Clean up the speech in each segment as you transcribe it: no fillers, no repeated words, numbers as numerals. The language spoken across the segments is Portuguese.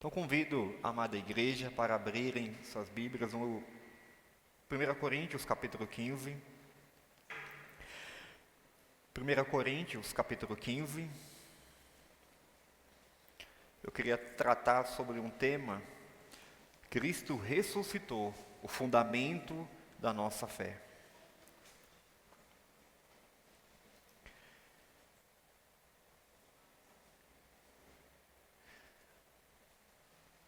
Então convido a amada igreja para abrirem suas Bíblias no 1 Coríntios capítulo 15. 1 Coríntios capítulo 15. Eu queria tratar sobre um tema: Cristo ressuscitou, o fundamento da nossa fé.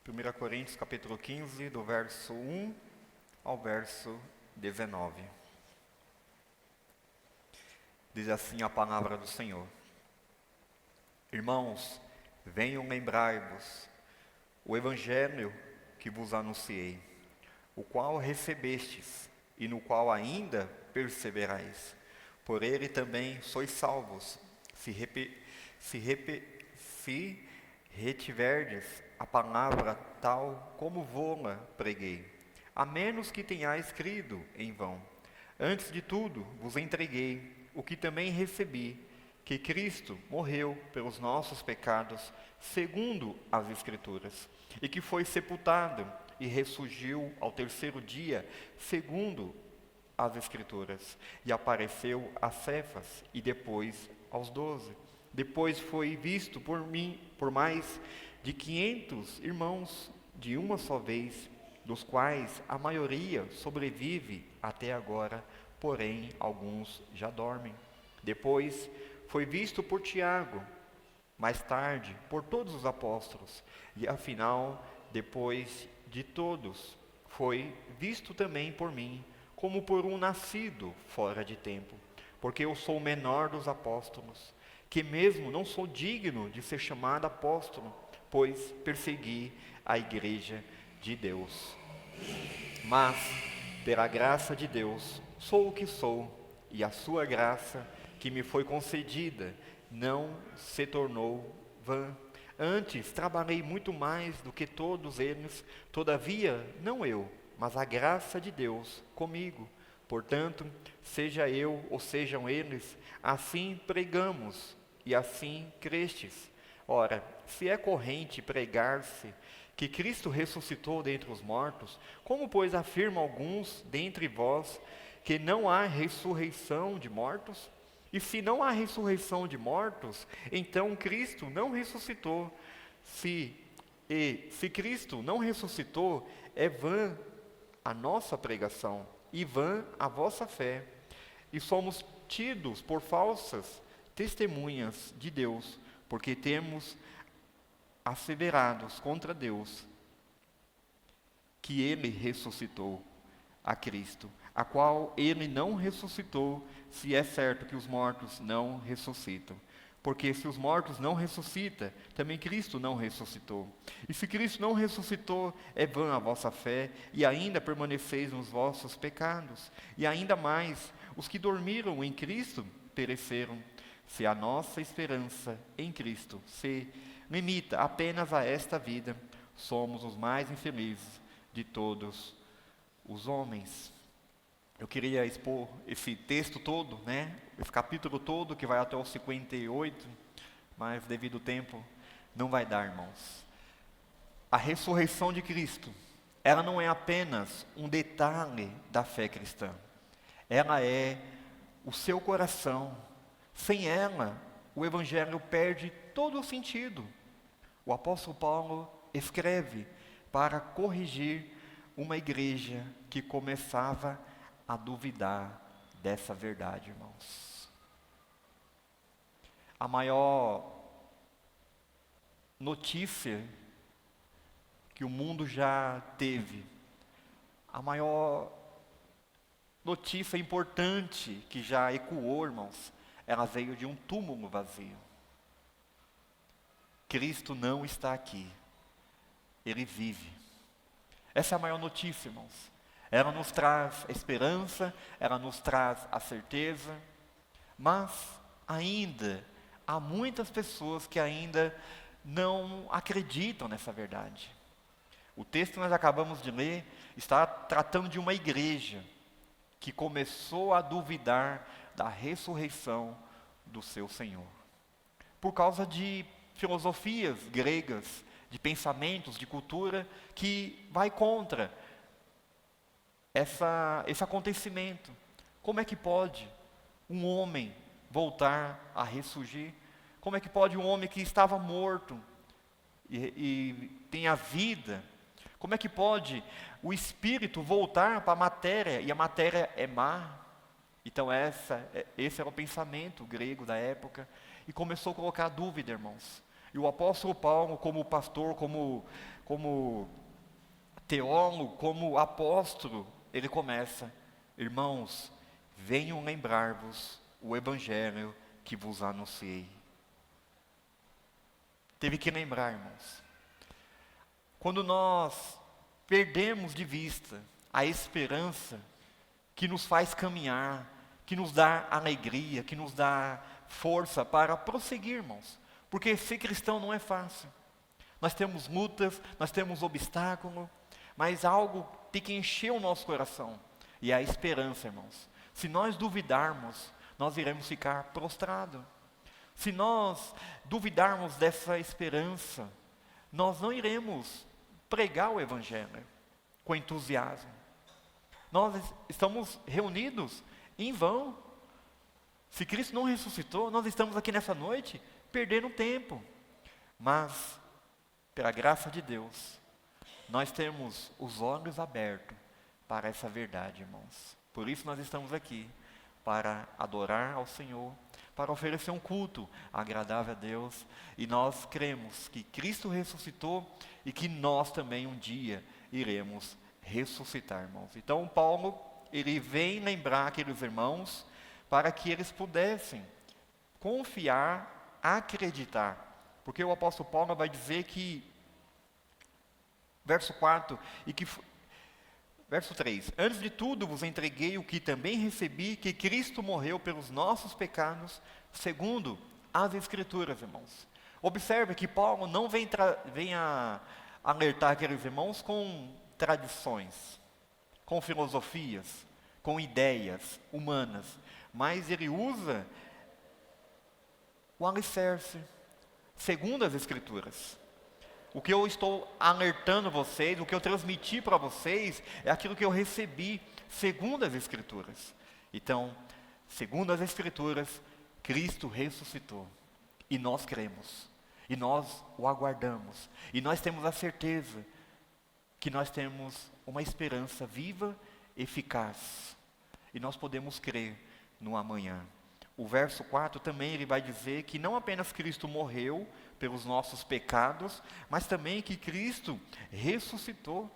Primeira Coríntios capítulo 15, do verso 1 ao verso 19. Diz assim a palavra do Senhor: Irmãos, venham lembrar-vos o evangelho que vos anunciei, o qual recebestes e no qual ainda perseverais. Por ele também sois salvos, se retiverdes a palavra tal como vô-la preguei, a menos que tenhais crido em vão. Antes de tudo vos entreguei o que também recebi, que Cristo morreu pelos nossos pecados, segundo as Escrituras, e que foi sepultado e ressurgiu ao terceiro dia, segundo as Escrituras, e apareceu a Cefas e depois aos 12. Depois foi visto por mais de 500 irmãos de uma só vez, dos quais a maioria sobrevive até agora, porém alguns já dormem. Depois foi visto por Tiago, mais tarde por todos os apóstolos, e afinal, depois de todos, foi visto também por mim, como por um nascido fora de tempo, porque eu sou o menor dos apóstolos, que mesmo não sou digno de ser chamado apóstolo, pois persegui a igreja de Deus. Mas, pela graça de Deus, sou o que sou, e a sua graça que me foi concedida não se tornou vã. Antes, trabalhei muito mais do que todos eles, todavia, não eu, mas a graça de Deus comigo. Portanto, seja eu ou sejam eles, assim pregamos e assim crestes. Ora, se é corrente pregar-se que Cristo ressuscitou dentre os mortos, como pois afirmam alguns dentre vós que não há ressurreição de mortos? E se não há ressurreição de mortos, então Cristo não ressuscitou. Se Cristo não ressuscitou, é vã a nossa pregação e vã a vossa fé. E somos tidos por falsas testemunhas de Deus, porque temos asseverados contra Deus que Ele ressuscitou a Cristo, a qual Ele não ressuscitou, se é certo que os mortos não ressuscitam. Porque se os mortos não ressuscitam, também Cristo não ressuscitou. E se Cristo não ressuscitou, é vã a vossa fé, e ainda permaneceis nos vossos pecados. E ainda mais, os que dormiram em Cristo pereceram. Se a nossa esperança em Cristo se limita apenas a esta vida, somos os mais infelizes de todos os homens. Eu queria expor esse texto todo, esse capítulo todo, que vai até o 58, mas devido ao tempo, não vai dar, irmãos. A ressurreição de Cristo, ela não é apenas um detalhe da fé cristã. Ela é o seu coração. Sem ela, o Evangelho perde todo o sentido. O apóstolo Paulo escreve para corrigir uma igreja que começava a duvidar dessa verdade, irmãos. A maior notícia que o mundo já teve, a maior notícia importante que já ecoou, irmãos, ela veio de um túmulo vazio. Cristo não está aqui, Ele vive. Essa é a maior notícia, irmãos. Ela nos traz esperança, ela nos traz a certeza, mas ainda há muitas pessoas que ainda não acreditam nessa verdade. O texto que nós acabamos de ler está tratando de uma igreja que começou a duvidar da ressurreição do seu Senhor, por causa de filosofias gregas, de pensamentos, de cultura, que vai contra esse acontecimento. Como é que pode um homem voltar a ressurgir? Como é que pode um homem que estava morto e tem a vida? Como é que pode o espírito voltar para a matéria, e a matéria é má? Então esse era o pensamento grego da época, e começou a colocar dúvida, irmãos. E o apóstolo Paulo, como pastor, como teólogo, como apóstolo, ele começa: irmãos, venham lembrar-vos o evangelho que vos anunciei. Teve que lembrar, irmãos. Quando nós perdemos de vista a esperança que nos faz caminhar, que nos dá alegria, que nos dá força para prosseguir, irmãos. Porque ser cristão não é fácil. Nós temos lutas, nós temos obstáculos, mas algo tem que encher o nosso coração. E é a esperança, irmãos. Se nós duvidarmos, nós iremos ficar prostrados. Se nós duvidarmos dessa esperança, nós não iremos pregar o evangelho com entusiasmo. Nós estamos reunidos em vão. Se Cristo não ressuscitou, nós estamos aqui nessa noite perdendo tempo. Mas, pela graça de Deus, nós temos os olhos abertos para essa verdade, irmãos. Por isso nós estamos aqui, para adorar ao Senhor, para oferecer um culto agradável a Deus. E nós cremos que Cristo ressuscitou e que nós também um dia iremos ressuscitar, irmãos. Então Paulo, ele vem lembrar aqueles irmãos para que eles pudessem confiar, acreditar. Porque o apóstolo Paulo vai dizer que, verso 4, verso 3, antes de tudo vos entreguei o que também recebi, que Cristo morreu pelos nossos pecados, segundo as Escrituras, irmãos. Observe que Paulo não vem alertar aqueles irmãos com tradições, com filosofias, com ideias humanas, mas ele usa o alicerce, segundo as Escrituras. O que eu estou alertando vocês, o que eu transmiti para vocês, é aquilo que eu recebi, segundo as Escrituras. Então, segundo as Escrituras, Cristo ressuscitou. E nós cremos. E nós o aguardamos. E nós temos a certeza que nós temos uma esperança viva, eficaz. E nós podemos crer no amanhã. O verso 4 também ele vai dizer que não apenas Cristo morreu pelos nossos pecados, mas também que Cristo ressuscitou.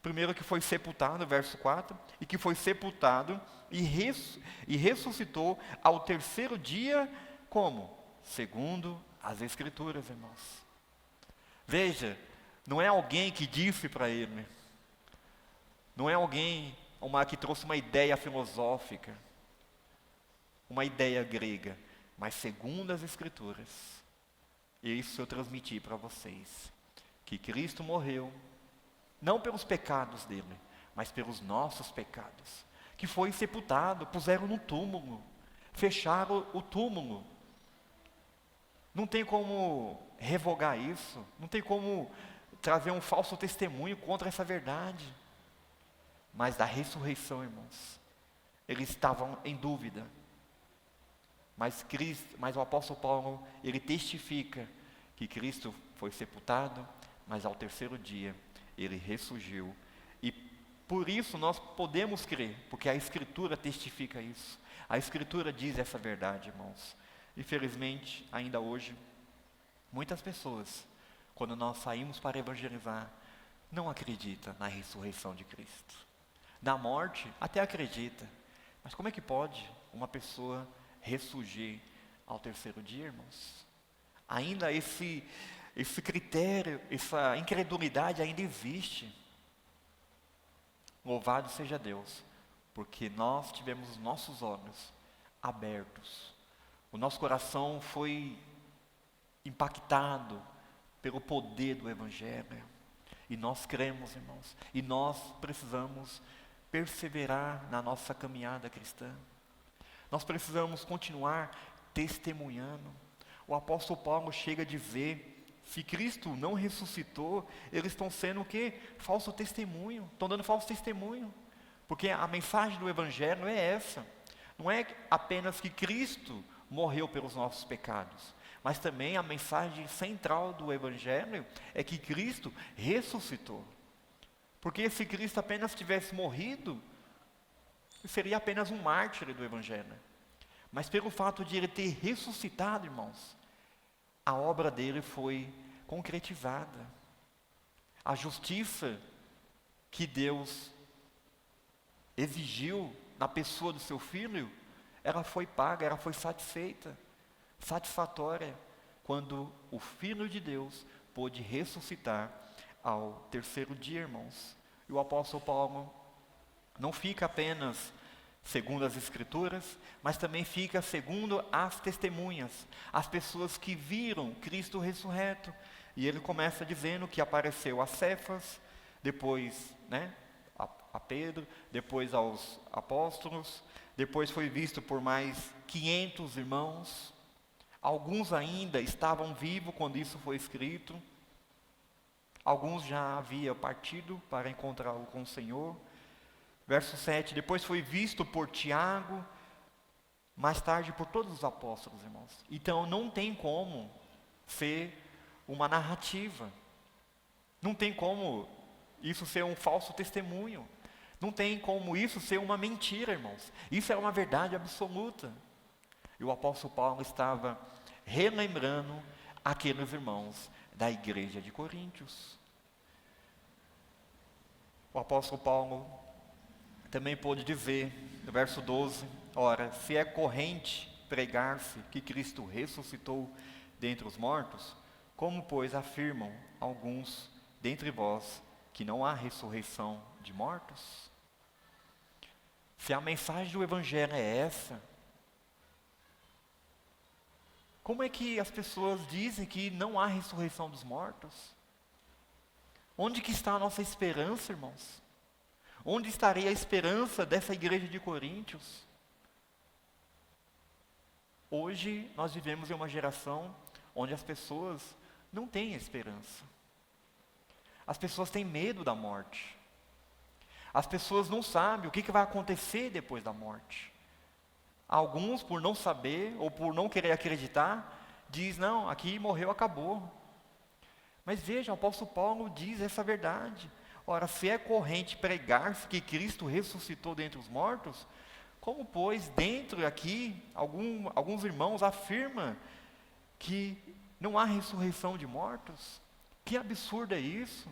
Primeiro que foi sepultado, verso 4, e que foi sepultado e ressuscitou ao terceiro dia, como? Segundo as Escrituras, irmãos. Veja, não é alguém que disse para ele, não é alguém que trouxe uma ideia filosófica, uma ideia grega, mas segundo as Escrituras. Isso eu transmiti para vocês, que Cristo morreu, não pelos pecados dele, mas pelos nossos pecados, que foi sepultado, puseram no túmulo, fecharam o túmulo. Não tem como revogar isso, não tem como trazer um falso testemunho contra essa verdade. Mas da ressurreição, irmãos, eles estavam em dúvida. Mas o apóstolo Paulo, ele testifica que Cristo foi sepultado, mas ao terceiro dia ele ressurgiu. E por isso nós podemos crer, porque a Escritura testifica isso. A Escritura diz essa verdade, irmãos. Infelizmente, ainda hoje, muitas pessoas, quando nós saímos para evangelizar, não acreditam na ressurreição de Cristo. Na morte, até acredita. Mas como é que pode uma pessoa ressurgir ao terceiro dia, irmãos? Ainda esse critério, essa incredulidade ainda existe. Louvado seja Deus, porque nós tivemos os nossos olhos abertos. O nosso coração foi impactado pelo poder do Evangelho. E nós cremos, irmãos, e nós precisamos perseverar na nossa caminhada cristã. Nós precisamos continuar testemunhando. O apóstolo Paulo chega a dizer, Se Cristo não ressuscitou, eles estão sendo o quê? Falso testemunho. Estão dando falso testemunho. Porque a mensagem do Evangelho é essa. Não é apenas que Cristo morreu pelos nossos pecados, mas também a mensagem central do Evangelho é que Cristo ressuscitou. Porque se Cristo apenas tivesse morrido, seria apenas um mártir do Evangelho. Mas pelo fato de ele ter ressuscitado, irmãos, a obra dele foi concretizada. A justiça que Deus exigiu na pessoa do seu Filho, ela foi paga, ela foi satisfeita, satisfatória, quando o Filho de Deus pôde ressuscitar ao terceiro dia, irmãos. E o apóstolo Paulo não fica apenas segundo as Escrituras, mas também fica segundo as testemunhas, as pessoas que viram Cristo ressurreto. E ele começa dizendo que apareceu a Cefas, depois a Pedro, depois aos apóstolos, depois foi visto por mais 500 irmãos. Alguns ainda estavam vivos quando isso foi escrito, alguns já haviam partido para encontrá-lo com o Senhor. Verso 7, depois foi visto por Tiago, mais tarde por todos os apóstolos, irmãos. Então não tem como ser uma narrativa, não tem como isso ser um falso testemunho, não tem como isso ser uma mentira, irmãos. Isso é uma verdade absoluta. E o apóstolo Paulo estava relembrando aqueles irmãos da igreja de Coríntios. O apóstolo Paulo também pôde dizer, no verso 12, ora, se é corrente pregar-se que Cristo ressuscitou dentre os mortos, como, pois, afirmam alguns dentre vós que não há ressurreição de mortos? Se a mensagem do Evangelho é essa, como é que as pessoas dizem que não há ressurreição dos mortos? Onde que está a nossa esperança, irmãos? Onde estaria a esperança dessa igreja de Coríntios? Hoje nós vivemos em uma geração onde as pessoas não têm esperança. As pessoas têm medo da morte. As pessoas não sabem o que vai acontecer depois da morte. Alguns, por não saber ou por não querer acreditar, diz, não, aqui morreu, acabou. Mas veja, o apóstolo Paulo diz essa verdade. Ora, se é corrente pregar-se que Cristo ressuscitou dentre os mortos, como, pois, dentro aqui, alguns irmãos afirmam que não há ressurreição de mortos? Que absurdo é isso?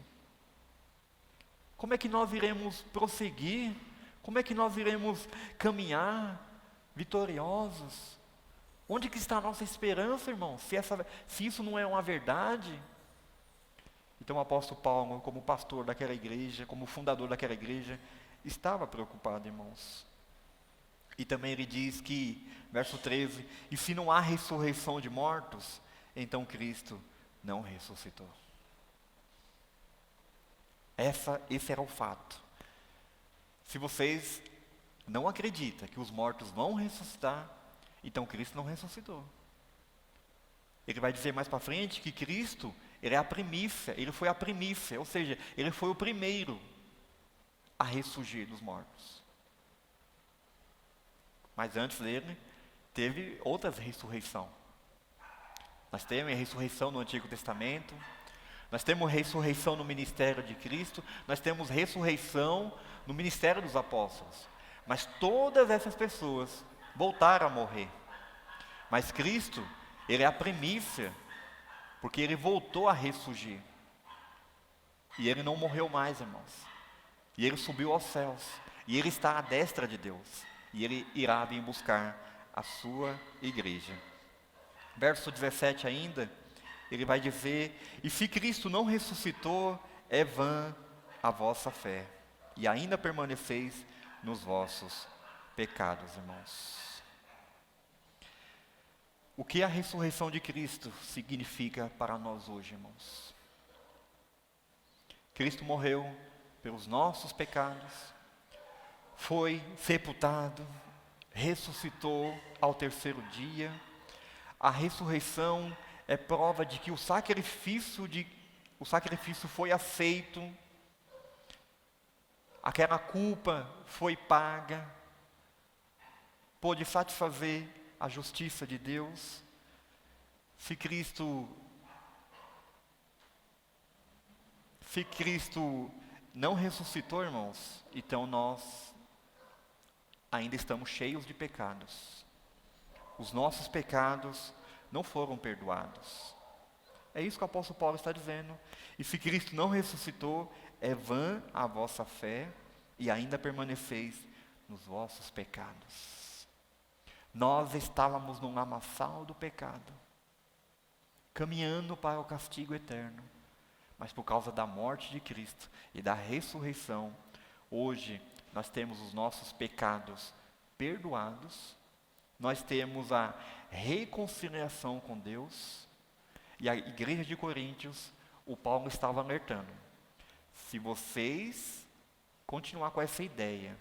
Como é que nós iremos prosseguir? Como é que nós iremos caminhar vitoriosos? Onde que está a nossa esperança, irmão? Se isso não é uma verdade. Então o apóstolo Paulo, como pastor daquela igreja, como fundador daquela igreja, estava preocupado, irmãos. E também ele diz que, verso 13, e se não há ressurreição de mortos, então Cristo não ressuscitou. Esse era o fato. Se vocês não acreditam que os mortos vão ressuscitar, então Cristo não ressuscitou. Ele vai dizer mais para frente que Cristo, ele é a primícia, ele foi a primícia, ou seja, ele foi o primeiro a ressurgir dos mortos. Mas antes dele, teve outras ressurreições. Nós temos a ressurreição no Antigo Testamento, nós temos ressurreição no ministério de Cristo, nós temos ressurreição no ministério dos apóstolos. Mas todas essas pessoas voltaram a morrer. Mas Cristo, ele é a primícia, porque ele voltou a ressurgir. E ele não morreu mais, irmãos. E ele subiu aos céus. E ele está à destra de Deus. E ele irá vir buscar a sua igreja. Verso 17 ainda, ele vai dizer, e se Cristo não ressuscitou, é vã a vossa fé. E ainda permaneceis nos vossos pecados, irmãos. O que a ressurreição de Cristo significa para nós hoje, irmãos? Cristo morreu pelos nossos pecados, foi sepultado, ressuscitou ao terceiro dia. A ressurreição é prova de que o sacrifício foi aceito, aquela culpa foi paga, pôde satisfazer a justiça de Deus. Se Cristo não ressuscitou, irmãos, então nós ainda estamos cheios de pecados. Os nossos pecados não foram perdoados. É isso que o apóstolo Paulo está dizendo. E se Cristo não ressuscitou, é vã a vossa fé e ainda permaneceis nos vossos pecados. Nós estávamos no lamaçal do pecado, caminhando para o castigo eterno. Mas por causa da morte de Cristo e da ressurreição, hoje nós temos os nossos pecados perdoados, nós temos a reconciliação com Deus. E a igreja de Coríntios, o Paulo estava alertando: se vocês continuar com essa ideia,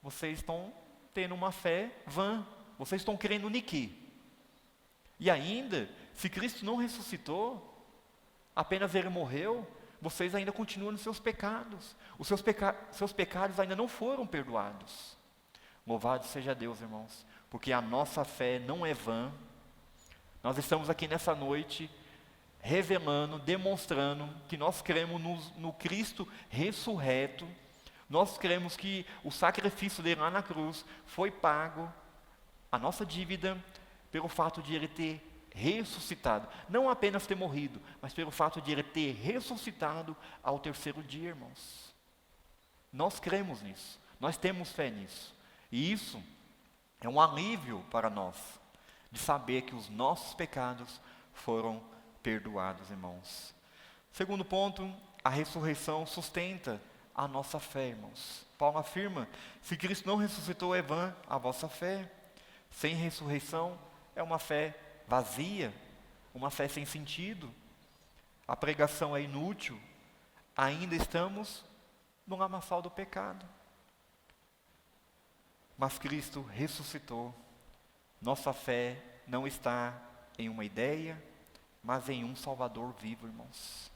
vocês estão tendo uma fé vã, vocês estão querendo niquir. E ainda, se Cristo não ressuscitou, apenas Ele morreu, vocês ainda continuam nos seus pecados. Os seus pecados ainda não foram perdoados. Louvado seja Deus, irmãos, porque a nossa fé não é vã. Nós estamos aqui nessa noite revelando, demonstrando que nós cremos no Cristo ressurreto. Nós cremos que o sacrifício dele lá na cruz foi pago, a nossa dívida, pelo fato de ele ter ressuscitado. Não apenas ter morrido, mas pelo fato de ele ter ressuscitado ao terceiro dia, irmãos. Nós cremos nisso, nós temos fé nisso. E isso é um alívio para nós, de saber que os nossos pecados foram perdoados, irmãos. Segundo ponto, a ressurreição sustenta a nossa fé, irmãos. Paulo afirma: se Cristo não ressuscitou, é vã a vossa fé. Sem ressurreição é uma fé vazia, uma fé sem sentido. A pregação é inútil. Ainda estamos no lamaçal do pecado. Mas Cristo ressuscitou. Nossa fé não está em uma ideia, mas em um Salvador vivo, irmãos.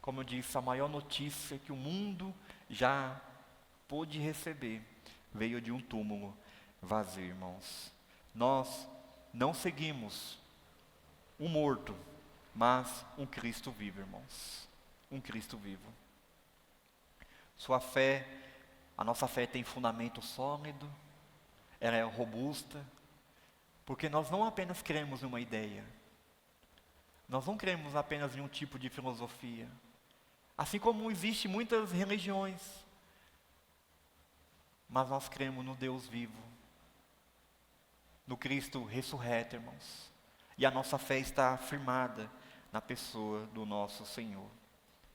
Como eu disse, a maior notícia que o mundo já pôde receber veio de um túmulo vazio, irmãos. Nós não seguimos um morto, mas um Cristo vivo, irmãos. Um Cristo vivo. A nossa fé tem fundamento sólido, ela é robusta, porque nós não apenas cremos numa ideia, nós não cremos apenas em um tipo de filosofia, assim como existem muitas religiões, mas nós cremos no Deus vivo, no Cristo ressurreto, irmãos, e a nossa fé está firmada na pessoa do nosso Senhor.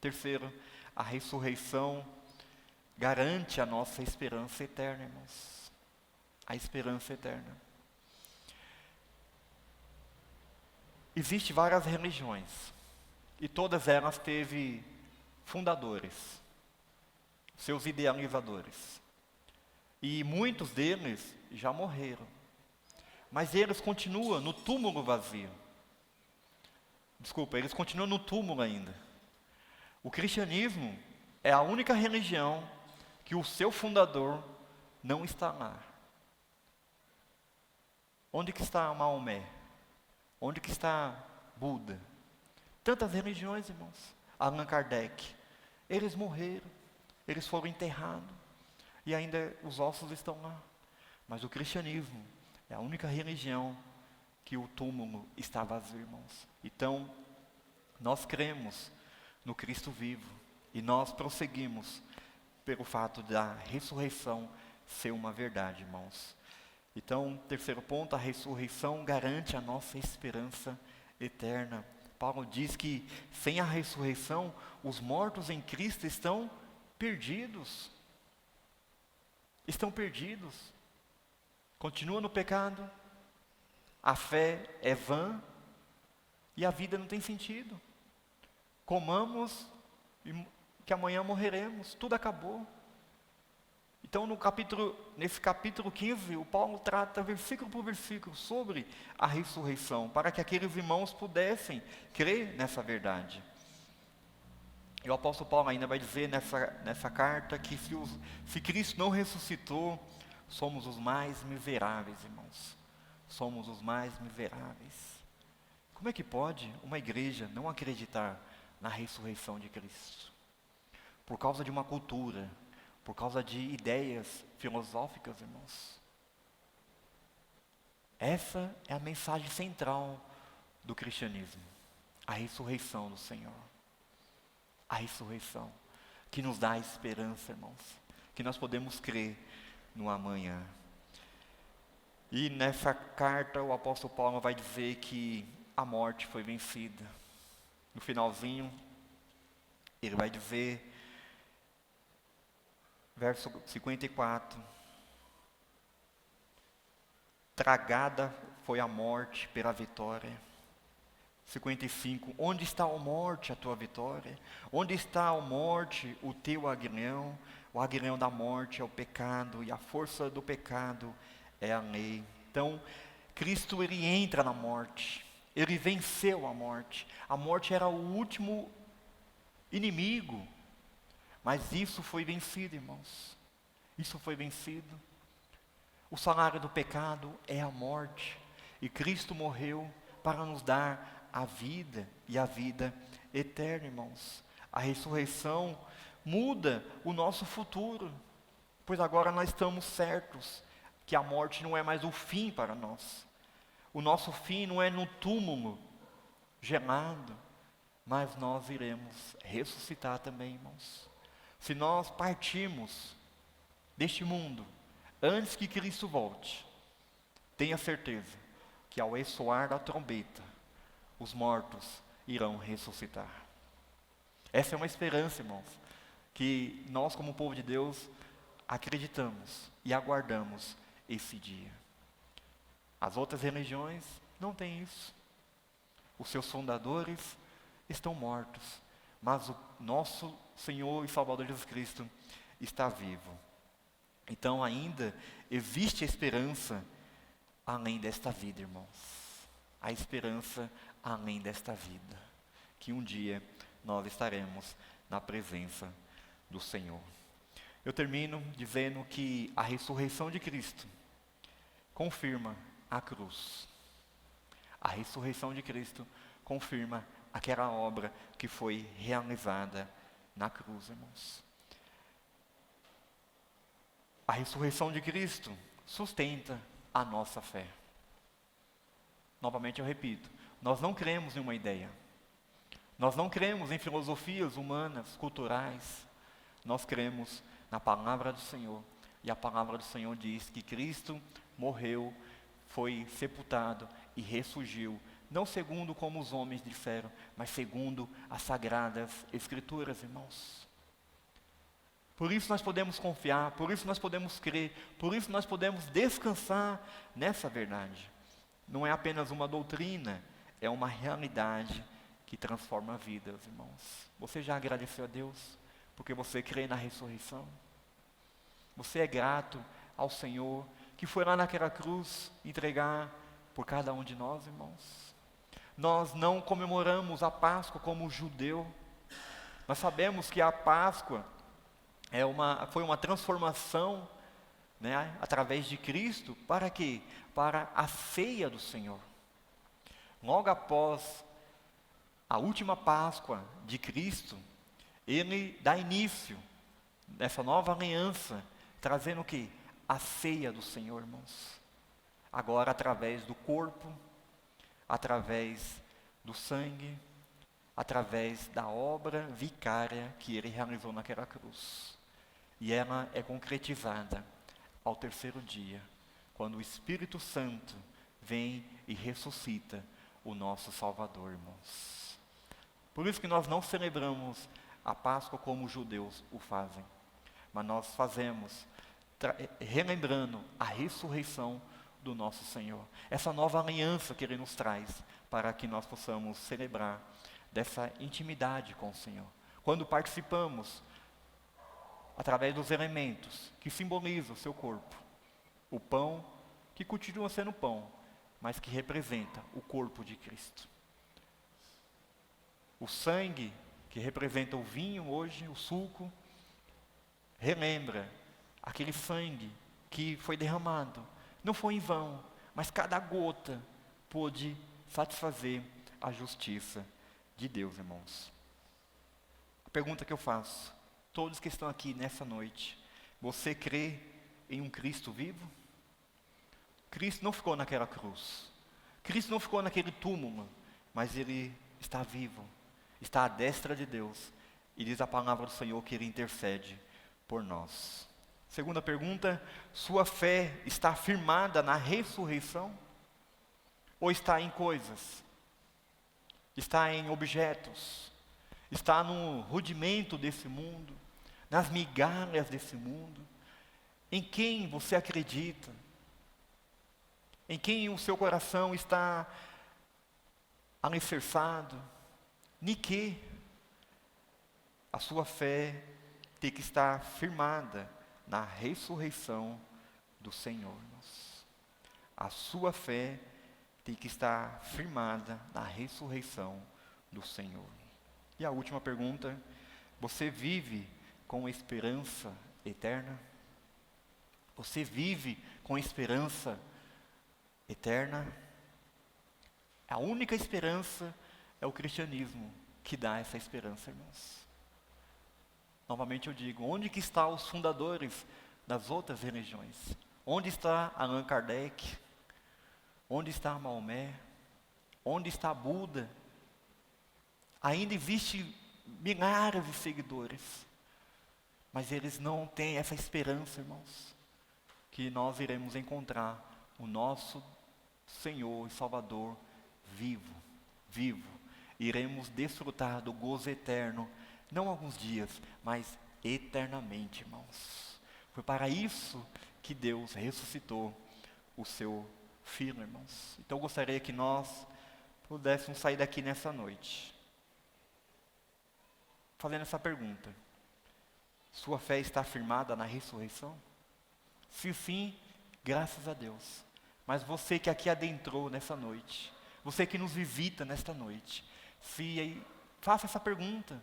Terceiro, a ressurreição garante a nossa esperança eterna, irmãos. A esperança eterna. Existem várias religiões, e todas elas teve fundadores, seus idealizadores. E muitos deles já morreram. Mas eles continuam no túmulo vazio. Desculpa, eles continuam no túmulo ainda. O cristianismo é a única religião que o seu fundador não está lá. Onde que está Maomé? Onde que está Buda? Tantas religiões, irmãos. Allan Kardec. Eles morreram, eles foram enterrados, e ainda os ossos estão lá. Mas o cristianismo é a única religião que o túmulo está vazio, irmãos. Então, nós cremos no Cristo vivo, e nós prosseguimos pelo fato da ressurreição ser uma verdade, irmãos. Então, terceiro ponto, a ressurreição garante a nossa esperança eterna. Paulo diz que sem a ressurreição, os mortos em Cristo estão perdidos. Estão perdidos. Continua no pecado, a fé é vã e a vida não tem sentido. Comamos que amanhã morreremos, tudo acabou. Então, nesse capítulo 15, o Paulo trata versículo por versículo sobre a ressurreição, para que aqueles irmãos pudessem crer nessa verdade. E o apóstolo Paulo ainda vai dizer nessa carta que se Cristo não ressuscitou, somos os mais miseráveis, irmãos. Somos os mais miseráveis. Como é que pode uma igreja não acreditar na ressurreição de Cristo? Por causa de uma cultura, por causa de ideias filosóficas, irmãos. Essa é a mensagem central do cristianismo. A ressurreição do Senhor. A ressurreição que nos dá esperança, irmãos. Que nós podemos crer no amanhã. E nessa carta o apóstolo Paulo vai dizer que a morte foi vencida. No finalzinho, ele vai dizer, verso 54, tragada foi a morte pela vitória. 55, onde está a morte, a tua vitória? Onde está a morte, o teu aguilhão? O aguilhão da morte é o pecado, e a força do pecado é a lei. Então, Cristo, ele entra na morte, ele venceu a morte. A morte era o último inimigo, mas isso foi vencido, irmãos. Isso foi vencido. O salário do pecado é a morte, e Cristo morreu para nos dar a vida e a vida eterna, irmãos. A ressurreição muda o nosso futuro, pois agora nós estamos certos que a morte não é mais o fim para nós. O nosso fim não é no túmulo gelado, mas nós iremos ressuscitar também, irmãos. Se nós partirmos deste mundo antes que Cristo volte, tenha certeza que ao ressoar da trombeta, os mortos irão ressuscitar. Essa é uma esperança, irmãos, que nós como povo de Deus acreditamos e aguardamos esse dia. As outras religiões não têm isso. Os seus fundadores estão mortos, mas o nosso Senhor e Salvador Jesus Cristo está vivo. Então ainda existe esperança além desta vida, irmãos. A esperança além desta vida, que um dia nós estaremos na presença do Senhor. Eu termino dizendo que a ressurreição de Cristo confirma a cruz. A ressurreição de Cristo confirma aquela obra que foi realizada na cruz, irmãos. A ressurreição de Cristo sustenta a nossa fé. Novamente eu repito, nós não cremos em uma ideia. Nós não cremos em filosofias humanas, culturais. Nós cremos na palavra do Senhor. E a palavra do Senhor diz que Cristo morreu, foi sepultado e ressurgiu. Não segundo como os homens disseram, mas segundo as sagradas Escrituras, irmãos. Por isso nós podemos confiar, por isso nós podemos crer, por isso nós podemos descansar nessa verdade. Não é apenas uma doutrina, é uma realidade que transforma vidas, irmãos. Você já agradeceu a Deus porque você crê na ressurreição? Você é grato ao Senhor que foi lá naquela cruz entregar por cada um de nós, irmãos? Nós não comemoramos a Páscoa como judeu. Nós sabemos que a Páscoa foi uma transformação, né, através de Cristo, para quê? Para a ceia do Senhor. Logo após a última Páscoa de Cristo, ele dá início nessa nova aliança, trazendo o quê? A ceia do Senhor, irmãos. Agora através do corpo, através do sangue, através da obra vicária que ele realizou naquela cruz. E ela é concretizada ao terceiro dia, quando o Espírito Santo vem e ressuscita o nosso Salvador, irmãos. Por isso que nós não celebramos a Páscoa como os judeus o fazem, mas nós fazemos relembrando a ressurreição do nosso Senhor. Essa nova aliança que Ele nos traz para que nós possamos celebrar dessa intimidade com o Senhor. Quando participamos através dos elementos que simbolizam o seu corpo. O pão, que continua sendo pão, mas que representa o corpo de Cristo. O sangue, que representa o vinho hoje, o suco, relembra aquele sangue que foi derramado. Não foi em vão, mas cada gota pôde satisfazer a justiça de Deus, irmãos. A pergunta que eu faço, todos que estão aqui nessa noite, você crê em um Cristo vivo? Cristo não ficou naquela cruz. Cristo não ficou naquele túmulo, mas Ele está vivo, está à destra de Deus. E diz a palavra do Senhor que Ele intercede por nós. Segunda pergunta, sua fé está firmada na ressurreição? Ou está em coisas? Está em objetos? Está no rudimento desse mundo? Nas migalhas desse mundo? Em quem você acredita? Em quem o seu coração está alicerçado? Em que a sua fé tem que estar firmada na ressurreição do Senhor, irmãos. A sua fé tem que estar firmada na ressurreição do Senhor. E a última pergunta, você vive com esperança eterna? Você vive com esperança eterna? A única esperança é o cristianismo que dá essa esperança, irmãos. Novamente eu digo, onde que estão os fundadores das outras religiões? Onde está Allan Kardec? Onde está Maomé? Onde está Buda? Ainda existe milhares de seguidores, mas eles não têm essa esperança, irmãos, que nós iremos encontrar o nosso Senhor e Salvador vivo, vivo. Iremos desfrutar do gozo eterno, não alguns dias, mas eternamente, irmãos. Foi para isso que Deus ressuscitou o seu Filho, irmãos. Então eu gostaria que nós pudéssemos sair daqui nessa noite, fazendo essa pergunta: sua fé está firmada na ressurreição? Se sim, graças a Deus. Mas você que aqui adentrou nessa noite, você que nos visita nesta noite, faça essa pergunta: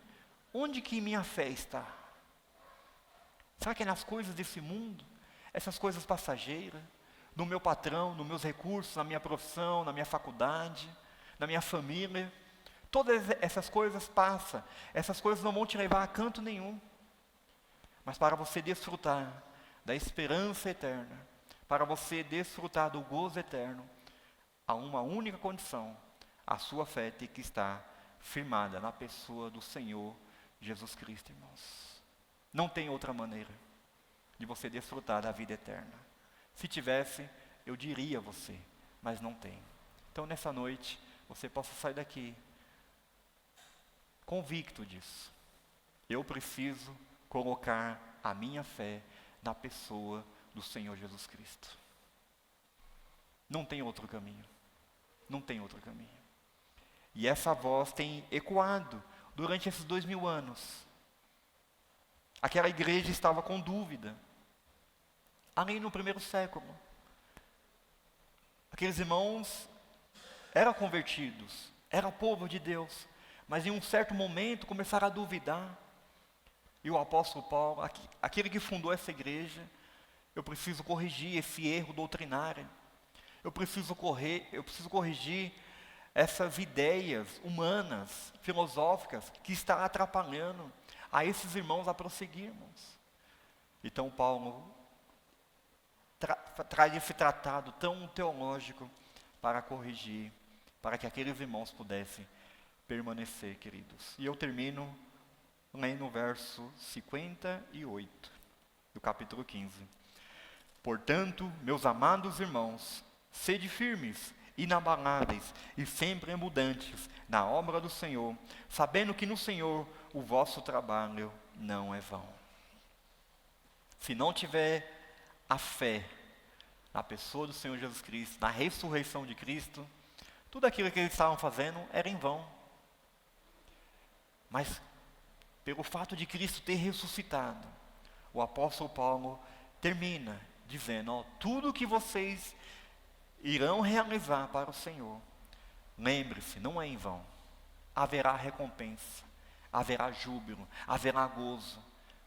onde que minha fé está? Será que é nas coisas desse mundo? Essas coisas passageiras? No meu patrão, nos meus recursos, na minha profissão, na minha faculdade, na minha família? Todas essas coisas passam. Essas coisas não vão te levar a canto nenhum. Mas para você desfrutar da esperança eterna, para você desfrutar do gozo eterno, há uma única condição: a sua fé tem que estar firmada na pessoa do Senhor Jesus Cristo, irmãos. Não tem outra maneira de você desfrutar da vida eterna. Se tivesse, eu diria a você, mas não tem. Então nessa noite, você possa sair daqui convicto disso. Eu preciso colocar a minha fé na pessoa do Senhor Jesus Cristo. Não tem outro caminho. Não tem outro caminho. E essa voz tem ecoado durante esses 2000 anos. Aquela igreja estava com dúvida. Ali no primeiro século. Aqueles irmãos eram convertidos, eram povo de Deus, mas em um certo momento começaram a duvidar. E o apóstolo Paulo, aquele que fundou essa igreja, eu preciso corrigir esse erro doutrinário. Eu preciso corrigir essas ideias humanas, filosóficas, que está atrapalhando a esses irmãos a prosseguirmos. Então Paulo traz esse tratado tão teológico para corrigir, para que aqueles irmãos pudessem permanecer, queridos. E eu termino lendo o verso 58 do capítulo 15. Portanto, meus amados irmãos, sede firmes, inabaláveis e sempre abundantes na obra do Senhor, sabendo que no Senhor o vosso trabalho não é vão. Se não tiver a fé na pessoa do Senhor Jesus Cristo, na ressurreição de Cristo, tudo aquilo que eles estavam fazendo era em vão. Mas, pelo fato de Cristo ter ressuscitado, o apóstolo Paulo termina dizendo, ó, tudo que vocês irão realizar para o Senhor, lembre-se, não é em vão. Haverá recompensa, haverá júbilo, haverá gozo,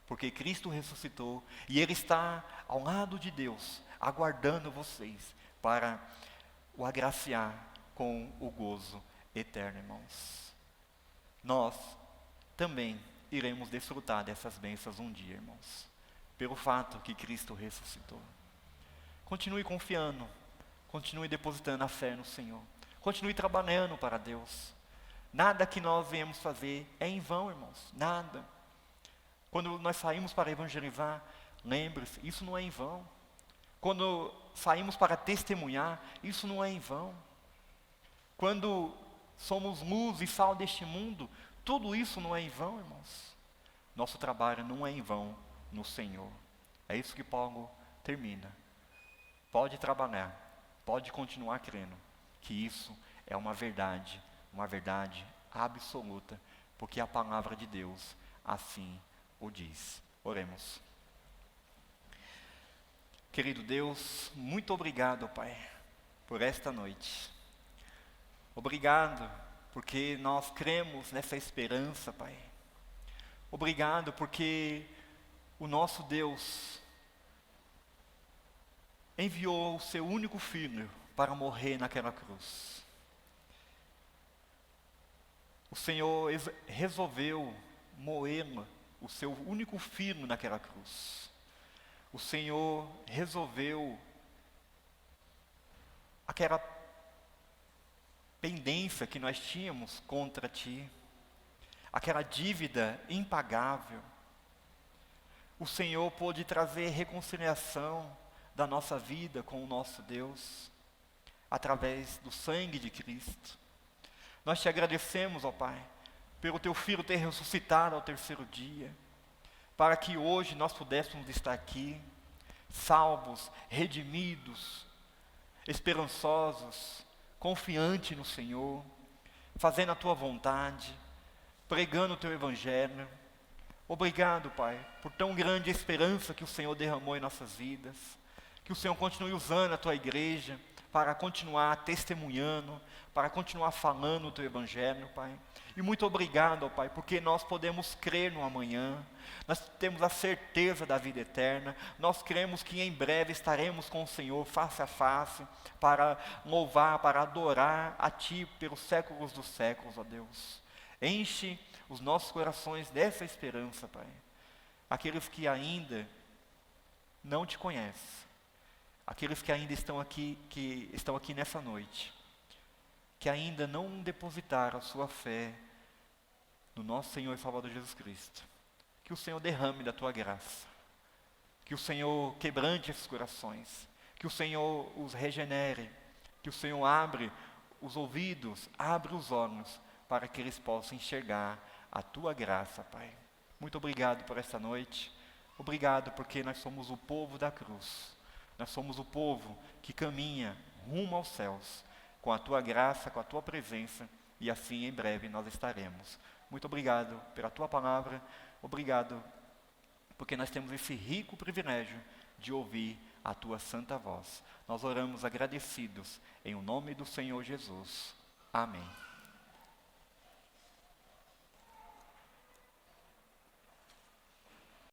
porque Cristo ressuscitou e Ele está ao lado de Deus, aguardando vocês para o agraciar com o gozo eterno, irmãos. Nós também iremos desfrutar dessas bênçãos um dia, irmãos, pelo fato que Cristo ressuscitou. Continue confiando, continue depositando a fé no Senhor, continue trabalhando para Deus. Nada que nós viemos fazer é em vão, irmãos, nada. Quando nós saímos para evangelizar, lembre-se, isso não é em vão. Quando saímos para testemunhar, isso não é em vão. Quando somos luz e sal deste mundo, tudo isso não é em vão, irmãos. Nosso trabalho não é em vão no Senhor. É isso que Paulo termina. Pode trabalhar, pode continuar crendo que isso é uma verdade absoluta, porque a palavra de Deus assim o diz. Oremos. Querido Deus, muito obrigado, Pai, por esta noite. Obrigado, porque nós cremos nessa esperança, Pai. Obrigado, porque o nosso Deus enviou o seu único filho para morrer naquela cruz. O Senhor resolveu moer o seu único filho naquela cruz. O Senhor resolveu aquela pendência que nós tínhamos contra Ti, aquela dívida impagável. O Senhor pôde trazer reconciliação da nossa vida com o nosso Deus, através do sangue de Cristo. Nós te agradecemos, ó Pai, pelo Teu Filho ter ressuscitado ao terceiro dia, para que hoje nós pudéssemos estar aqui, salvos, redimidos, esperançosos, confiantes no Senhor, fazendo a Tua vontade, pregando o Teu Evangelho. Obrigado, Pai, por tão grande esperança que o Senhor derramou em nossas vidas, que o Senhor continue usando a Tua igreja, para continuar testemunhando, para continuar falando o Teu Evangelho, Pai. E muito obrigado, ó Pai, porque nós podemos crer no amanhã, nós temos a certeza da vida eterna, nós cremos que em breve estaremos com o Senhor face a face, para louvar, para adorar a Ti pelos séculos dos séculos, ó Deus. Enche os nossos corações dessa esperança, Pai. Aqueles que ainda não Te conhecem, aqueles que ainda estão aqui nessa noite, que ainda não depositaram a sua fé no nosso Senhor e Salvador Jesus Cristo, que o Senhor derrame da Tua graça, que o Senhor quebrante esses corações, que o Senhor os regenere, que o Senhor abre os ouvidos, abre os olhos, para que eles possam enxergar a Tua graça, Pai. Muito obrigado por esta noite, obrigado porque nós somos o povo da cruz. Nós somos o povo que caminha rumo aos céus, com a Tua graça, com a Tua presença, e assim em breve nós estaremos. Muito obrigado pela Tua palavra, obrigado porque nós temos esse rico privilégio de ouvir a Tua santa voz. Nós oramos agradecidos em o nome do Senhor Jesus. Amém.